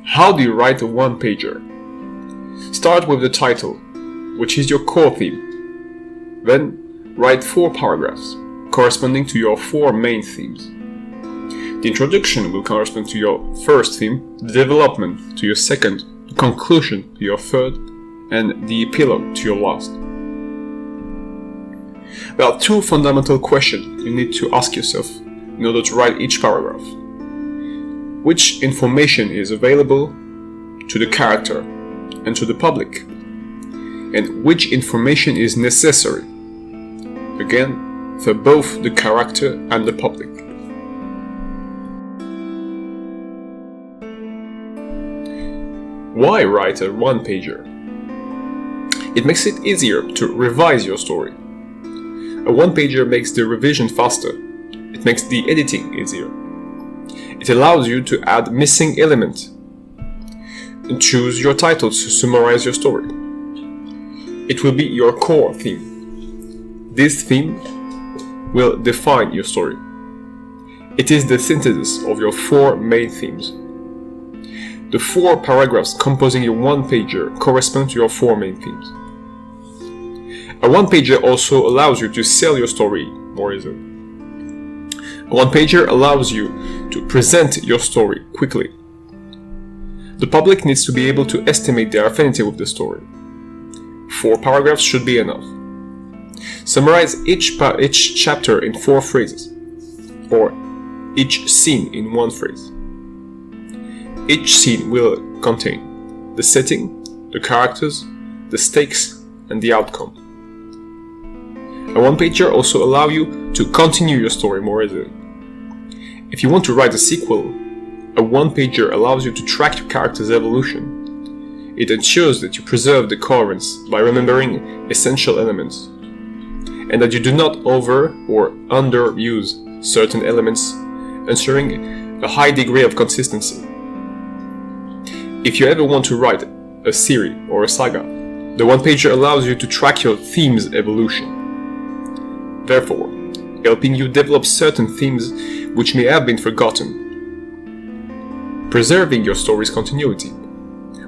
How do you write a one-pager? Start with the title, which is your core theme. Then, write 4 paragraphs, corresponding to your 4 main themes. The introduction will correspond to your first theme, the development to your second, the conclusion to your third, and the epilogue to your last. There are 2 fundamental questions you need to ask yourself in order to write each paragraph. Which information is available to the character and to the public? And which information is necessary? Again, for both the character and the public. Why write a one-pager? It makes it easier to revise your story. A one-pager makes the revision faster. It makes the editing easier. It allows you to add missing elements and choose your title to summarize your story. It will be your core theme. This theme will define your story. It is the synthesis of your 4 main themes. The 4 paragraphs composing your one-pager correspond to your 4 main themes. A one-pager also allows you to sell your story more easily. A one-pager allows you to present your story quickly. The public needs to be able to estimate their affinity with the story. 4 paragraphs should be enough. Summarize each chapter in 4 phrases, or each scene in 1 phrase. Each scene will contain the setting, the characters, the stakes, and the outcome. A one-pager also allows you to continue your story more easily. If you want to write a sequel, a one-pager allows you to track your character's evolution. It ensures that you preserve the coherence by remembering essential elements, and that you do not over or underuse certain elements, ensuring a high degree of consistency. If you ever want to write a series or a saga, the one-pager allows you to track your theme's evolution, therefore helping you develop certain themes which may have been forgotten, preserving your story's continuity,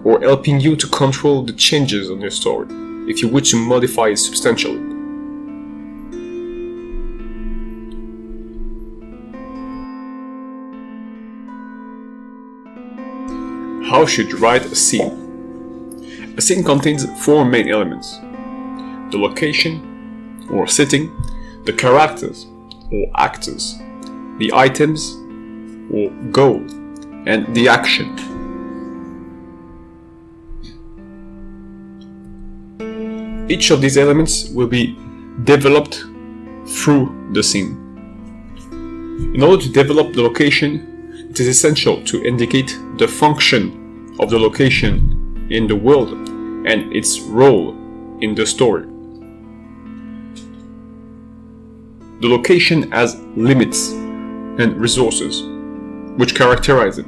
or helping you to control the changes on your story if you wish to modify it substantially. How should you write a scene? A scene contains 4 main elements: the location or setting, the characters or actors, the items or goal, and the action. Each of these elements will be developed through the scene. In order to develop the location, it is essential to indicate the function of the location in the world and its role in the story. The location has limits and resources which characterize it.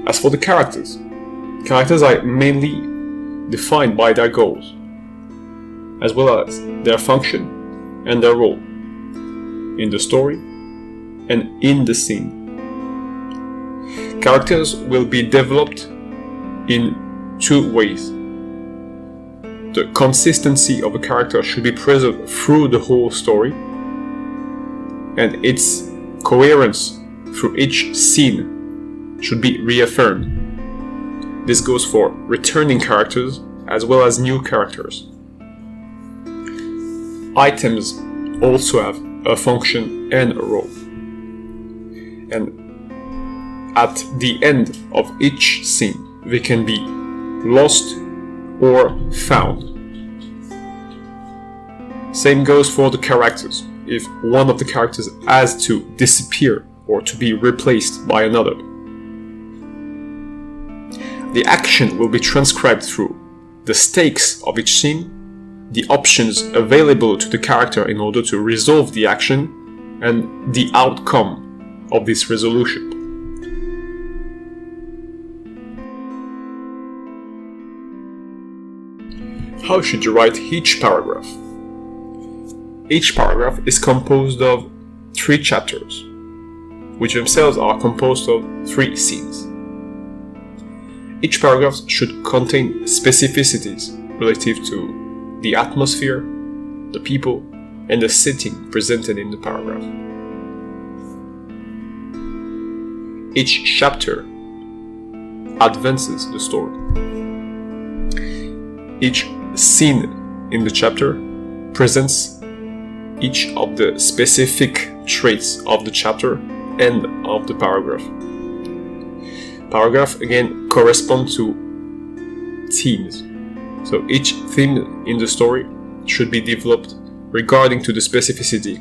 As for the characters are mainly defined by their goals, as well as their function and their role in the story and in the scene. Characters will be developed in 2 ways. The consistency of a character should be preserved through the whole story, and its coherence through each scene should be reaffirmed. This goes for returning characters as well as new characters. Items also have a function and a role, and at the end of each scene they can be lost or found. Same goes for the characters. If one of the characters has to disappear or to be replaced by another, the action will be transcribed through the stakes of each scene, the options available to the character in order to resolve the action, and the outcome of this resolution. How should you write each paragraph? Each paragraph is composed of 3 chapters, which themselves are composed of 3 scenes. Each paragraph should contain specificities relative to the atmosphere, the people, and the setting presented in the paragraph. Each chapter advances the story. Each scene in the chapter presents each of the specific traits of the chapter and of the paragraph. Paragraph again correspond to themes. So each theme in the story should be developed regarding to the specificity.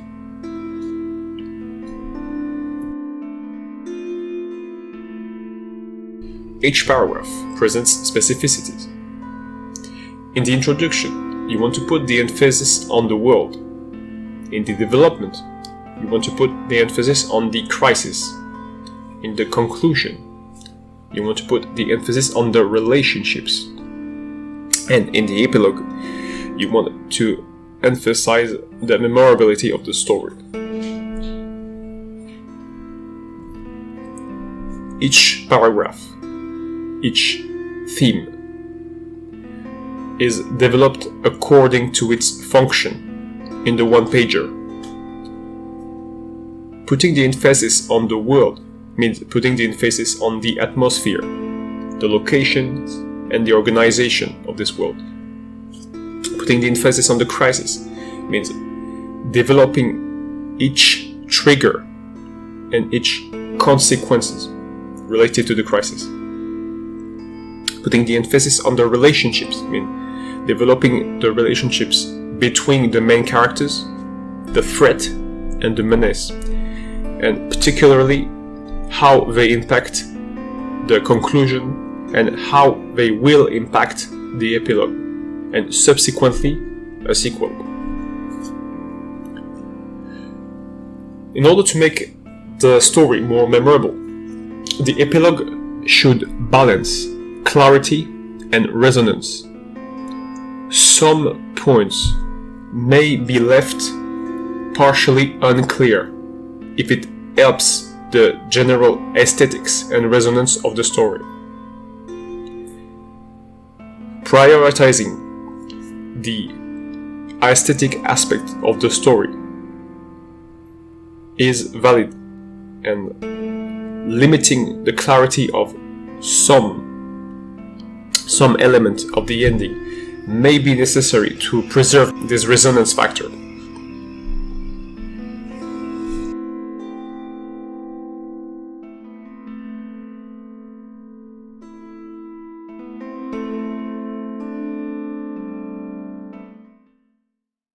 Each paragraph presents specificities. In the introduction, you want to put the emphasis on the world. In the development, you want to put the emphasis on the crisis. In the conclusion, you want to put the emphasis on the relationships. And in the epilogue, you want to emphasize the memorability of the story. Each paragraph, each theme is developed according to its function in the one-pager. Putting the emphasis on the world means putting the emphasis on the atmosphere, the locations, and the organization of this world. Putting the emphasis on the crisis means developing each trigger and each consequences related to the crisis. Putting the emphasis on the relationships means developing the relationships between the main characters, the threat, and the menace, and particularly how they impact the conclusion and how they will impact the epilogue, and subsequently a sequel. In order to make the story more memorable, the epilogue should balance clarity and resonance. Some points may be left partially unclear if it helps the general aesthetics and resonance of the story. Prioritizing the aesthetic aspect of the story is valid, and limiting the clarity of some element of the ending may be necessary to preserve this resonance factor.